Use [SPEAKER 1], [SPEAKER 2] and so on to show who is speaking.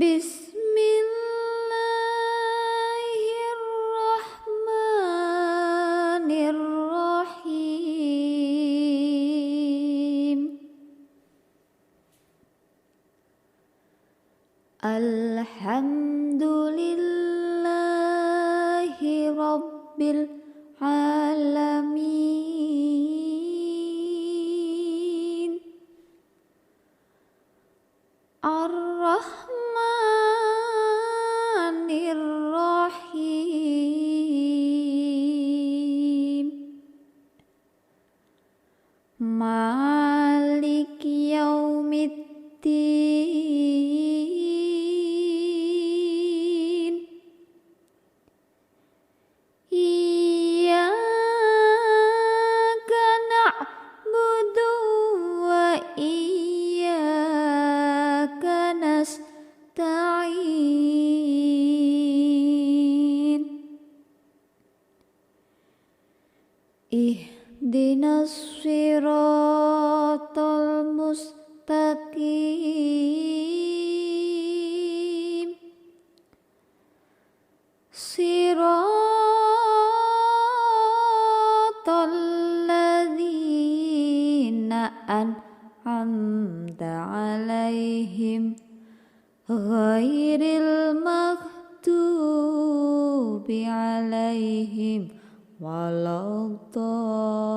[SPEAKER 1] Bismillahirrahmanirrahim. Alhamdulillahi rabbil alamin. Ar-Rahmanir-Rahim. Maliki yaumiddin. Iyyaka na'budu wa iyyaka nasta'in. Ihdinas siratal mustaqim. Siratal ladzina an'amta 'alaihim ghairil maghdubi 'alaihim waladdallin. Amin. Allahumma sholli ala sayyidina Muhammadin wa ala alihi wa sahbihi wa sallam.